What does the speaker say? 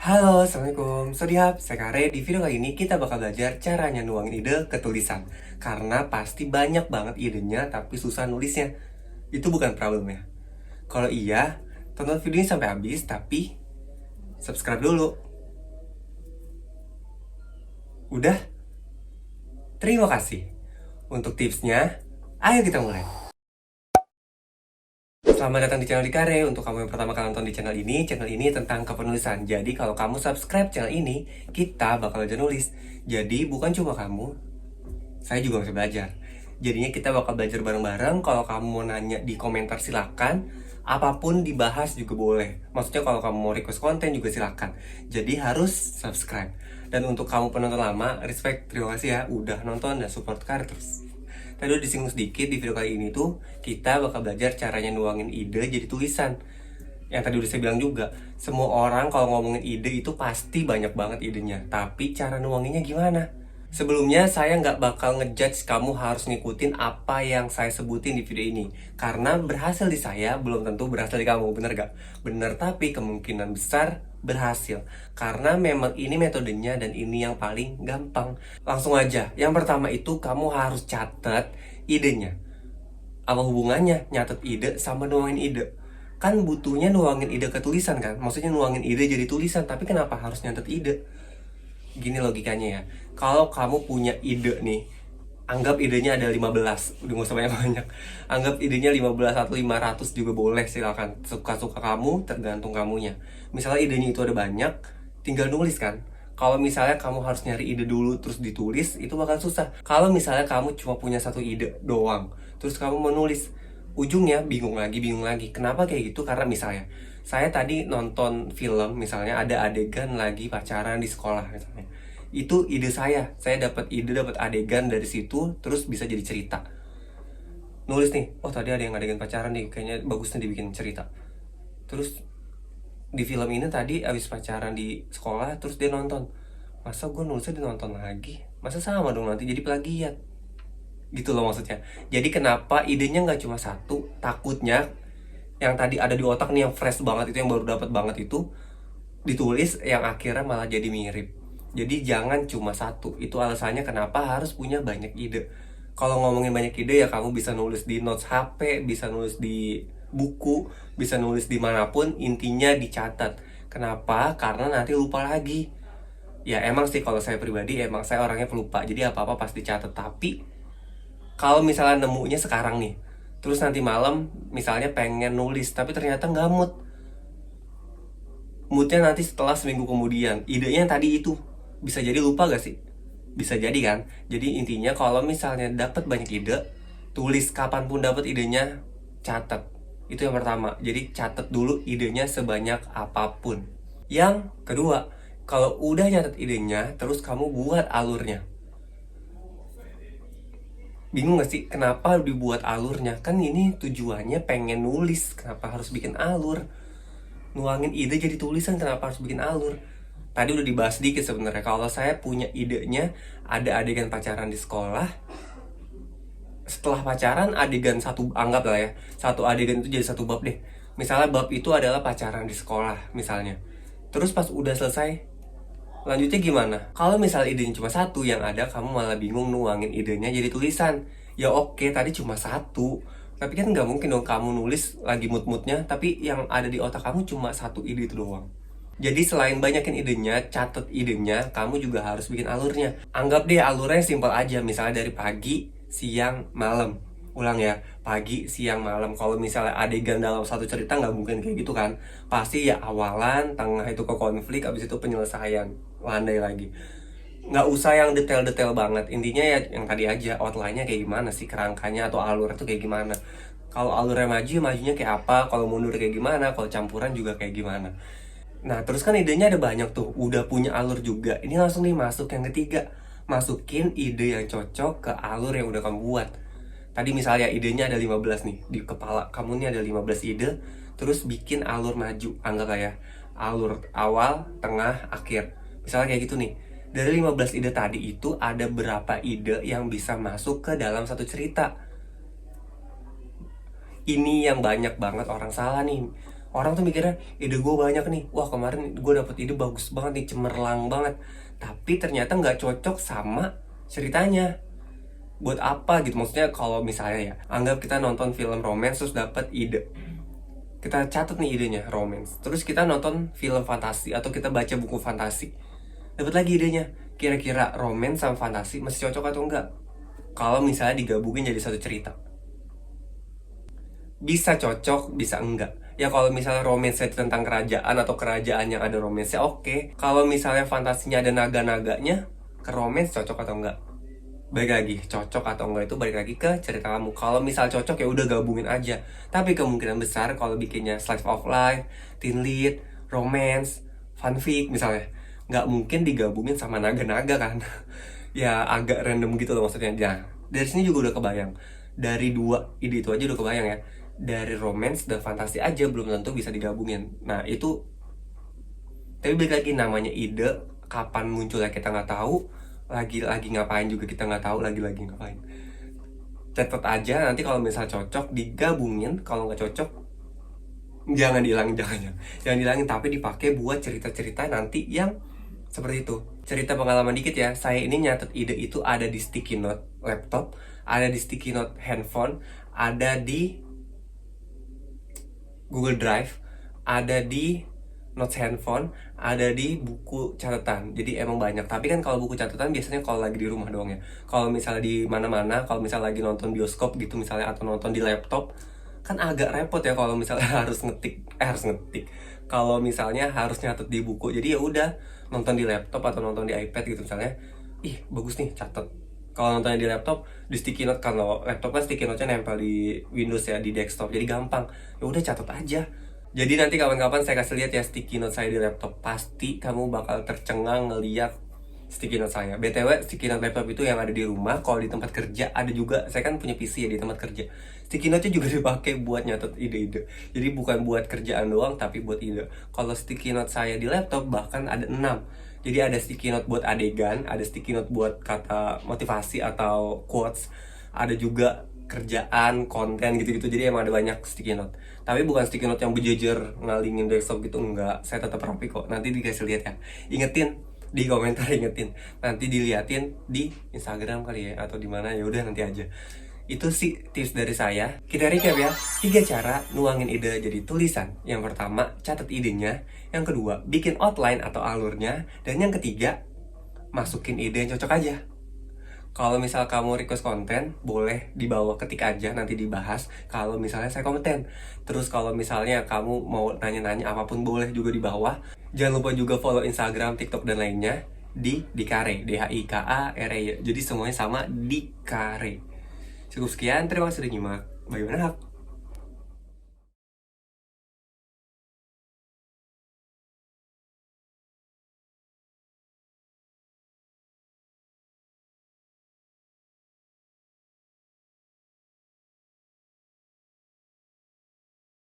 Halo, Assalamualaikum. Swadihap, saya Kare. Di video kali ini kita bakal belajar caranya nuangin ide ke tulisan. Karena pasti banyak banget idenya, tapi susah nulisnya. Itu bukan problem ya. Kalau iya, tonton video ini sampai habis, tapi subscribe dulu. Udah? Terima kasih. Untuk tipsnya, ayo kita mulai. Selamat datang di channel Dikare. Untuk kamu yang pertama kali nonton di channel ini tentang kepenulisan. Jadi kalau kamu subscribe channel ini, kita bakal belajar nulis. Jadi bukan cuma kamu, saya juga masih belajar. Jadinya kita bakal belajar bareng-bareng. Kalau kamu mau nanya di komentar silakan. Apapun dibahas juga boleh. Maksudnya kalau kamu mau request konten juga silakan. Jadi harus subscribe. Dan untuk kamu penonton lama, respect, terima kasih ya udah nonton dan support Kare terus. Tadi udah disinggung sedikit di video kali ini tuh kita bakal belajar caranya nuangin ide jadi tulisan. Yang tadi udah saya bilang juga, semua orang kalau ngomongin ide itu pasti banyak banget idenya. Tapi cara nuanginnya gimana? Sebelumnya saya nggak bakal ngejudge kamu harus ngikutin apa yang saya sebutin di video ini. Karena berhasil di saya belum tentu berhasil di kamu, bener gak? Bener, tapi kemungkinan besar berhasil. Karena memang ini metodenya dan ini yang paling gampang. Langsung aja, yang pertama itu kamu harus catat idenya. Apa hubungannya nyatet ide sama nuangin ide? Kan butuhnya nuangin ide ke tulisan kan? Maksudnya nuangin ide jadi tulisan, tapi kenapa harus nyatet ide? Gini logikanya ya, kalau kamu punya ide nih, anggap idenya ada 15, udah gak usah banyak-banyak, anggap idenya 15 atau 500 juga boleh, silakan, suka-suka kamu, tergantung kamunya. Misalnya idenya itu ada banyak, tinggal nulis kan. Kalau misalnya kamu harus nyari ide dulu terus ditulis, itu bakal susah. Kalau misalnya kamu cuma punya satu ide doang, terus kamu menulis, ujungnya bingung lagi. Kenapa kayak gitu? Karena misalnya saya tadi nonton film, misalnya ada adegan lagi pacaran di sekolah misalnya, itu ide saya dapat ide, dapat adegan dari situ, terus bisa jadi cerita. Nulis nih, oh tadi ada yang adegan pacaran nih, kayaknya bagusnya dibikin cerita. Terus di film ini tadi abis pacaran di sekolah, terus dia nonton, masa gue nulisnya dinonton lagi, masa sama dong nanti jadi plagiat, gitu loh maksudnya. Jadi kenapa idenya nggak cuma satu, takutnya yang tadi ada di otak nih yang fresh banget itu, yang baru dapat banget itu, ditulis yang akhirnya malah jadi mirip. Jadi jangan cuma satu. Itu alasannya kenapa harus punya banyak ide. Kalau ngomongin banyak ide ya kamu bisa nulis di notes HP, bisa nulis di buku, bisa nulis dimanapun, intinya dicatat. Kenapa? Karena nanti lupa lagi. Ya emang sih kalau saya pribadi emang saya orangnya pelupa, jadi apa-apa pasti catat. Tapi kalau misalnya nemunya sekarang nih, terus nanti malam misalnya pengen nulis tapi ternyata nggak moodnya nanti setelah seminggu kemudian, idenya yang tadi itu bisa jadi lupa gak sih? Bisa jadi kan. Jadi intinya kalau misalnya dapat banyak ide, tulis kapanpun dapat idenya, catat. Itu yang pertama, jadi catat dulu idenya sebanyak apapun. Yang kedua, kalau udah nyatet idenya, terus kamu buat alurnya. Bingung gak sih kenapa dibuat alurnya? Kan ini tujuannya pengen nulis, kenapa harus bikin alur? Nuangin ide jadi tulisan, kenapa harus bikin alur? Tadi udah dibahas dikit sebenarnya. Kalau saya punya idenya, ada adegan pacaran di sekolah. Setelah pacaran, adegan satu, anggap lah ya, satu adegan itu jadi satu bab deh. Misalnya bab itu adalah pacaran di sekolah misalnya. Terus pas udah selesai, lanjutnya gimana? Kalau misalnya idenya cuma satu, yang ada kamu malah bingung nuangin idenya jadi tulisan. Ya oke, tadi cuma satu, tapi kan nggak mungkin dong kamu nulis lagi mood-moodnya, tapi yang ada di otak kamu cuma satu ide itu doang. Jadi selain banyakin idenya, catat idenya, kamu juga harus bikin alurnya. Anggap deh alurnya simpel aja, misalnya dari pagi, siang, malam. Ulang ya, pagi, siang, malam. Kalau misalnya adegan dalam satu cerita nggak mungkin kayak gitu kan. Pasti ya awalan, tengah itu ke konflik, abis itu penyelesaian, landai lagi. Nggak usah yang detail-detail banget. Intinya ya yang tadi aja, outline-nya kayak gimana sih, kerangkanya atau alur itu kayak gimana. Kalau alurnya maju, majunya kayak apa, kalau mundur kayak gimana, kalau campuran juga kayak gimana. Nah, terus kan idenya ada banyak tuh, udah punya alur juga. Ini langsung nih masuk yang ketiga. Masukin ide yang cocok ke alur yang udah kamu buat. Tadi misalnya idenya ada 15 nih, di kepala kamu nih ada 15 ide, terus bikin alur maju, anggap ya. Alur awal, tengah, akhir. Misalnya kayak gitu nih. Dari 15 ide tadi itu ada berapa ide yang bisa masuk ke dalam satu cerita. Ini yang banyak banget orang salah nih. Orang tuh mikirnya ide gue banyak nih, wah kemarin gue dapet ide bagus banget nih, cemerlang banget, tapi ternyata nggak cocok sama ceritanya. Buat apa gitu, maksudnya kalau misalnya ya, anggap kita nonton film romance terus dapet ide, kita catat nih idenya romance, terus kita nonton film fantasi atau kita baca buku fantasi, dapat lagi idenya, kira-kira romance sama fantasi masih cocok atau enggak kalau misalnya digabungin jadi satu cerita? Bisa cocok, bisa enggak. Ya kalau misalnya romance itu tentang kerajaan atau kerajaan yang ada romance, oke. Kalau misalnya fantasinya ada naga-naganya, ke romance cocok atau enggak? Balik lagi, cocok atau enggak itu balik lagi ke cerita kamu. Kalau misal cocok ya udah gabungin aja. Tapi kemungkinan besar kalau bikinnya slice of life, teen lead, romance, fanfic misalnya, nggak mungkin digabungin sama naga-naga kan. Ya agak random gitu loh maksudnya. Nah, dari sini juga udah kebayang. Dari dua ide itu aja udah kebayang ya. Dari romance dan fantasi aja belum tentu bisa digabungin. Nah itu, tapi balik lagi, namanya ide, kapan munculnya kita nggak tahu, lagi ngapain juga kita nggak tahu, lagi ngapain. Catat aja, nanti kalau misal cocok digabungin, kalau nggak cocok jangan dihilangin, jangan dihilangin, tapi dipakai buat cerita-cerita nanti yang seperti itu. Cerita pengalaman dikit ya, saya ini nyatet ide itu ada di sticky note laptop, ada di sticky note handphone, ada di Google Drive, ada di notes handphone, ada di buku catatan. Jadi emang banyak. Tapi kan kalau buku catatan biasanya kalau lagi di rumah doang ya. Kalau misalnya di mana-mana, kalau misalnya lagi nonton bioskop gitu misalnya, atau nonton di laptop, kan agak repot ya kalau misalnya harus ngetik. Kalau misalnya harus nyatet di buku. Jadi ya udah, nonton di laptop atau nonton di iPad gitu misalnya. Ih, bagus nih, catet. Kalau nontonnya di laptop, di sticky note, kalau laptop kan sticky note-nya nempel di Windows ya, di desktop, jadi gampang. Ya udah, catat aja. Jadi nanti kapan-kapan saya kasih lihat ya sticky note saya di laptop. Pasti kamu bakal tercengang ngeliat sticky note saya. BTW, sticky note laptop itu yang ada di rumah, kalau di tempat kerja ada juga. Saya kan punya PC ya di tempat kerja. Sticky note-nya juga dipakai buat nyatet ide-ide. Jadi bukan buat kerjaan doang, tapi buat ide. Kalau sticky note saya di laptop bahkan ada 6. Jadi ada sticky note buat adegan, ada sticky note buat kata motivasi atau quotes, ada juga kerjaan, konten gitu-gitu. Jadi emang ada banyak sticky note. Tapi bukan sticky note yang berjejer ngalingin desktop gitu, enggak. Saya tetap rapi kok. Nanti dikasih lihat ya. Ingetin di komentar, ingetin. Nanti diliatin di Instagram kali ya, atau di mana, ya udah nanti aja. Itu sih tips dari saya. Kita recap ya. 3 cara nuangin ide jadi tulisan. Yang pertama, catat idenya. Yang kedua, bikin outline atau alurnya. Dan yang ketiga, masukin ide yang cocok aja. Kalau misal kamu request konten, boleh di bawah ketik aja, nanti dibahas. Kalau misalnya saya kompeten. Terus kalau misalnya kamu mau nanya-nanya apapun, boleh juga di bawah. Jangan lupa juga follow Instagram, TikTok, dan lainnya di Dikare, DHIKARE. Jadi semuanya sama, Dikare. Cukup sekian, terima kasih sudah nyimak. Bagaimana?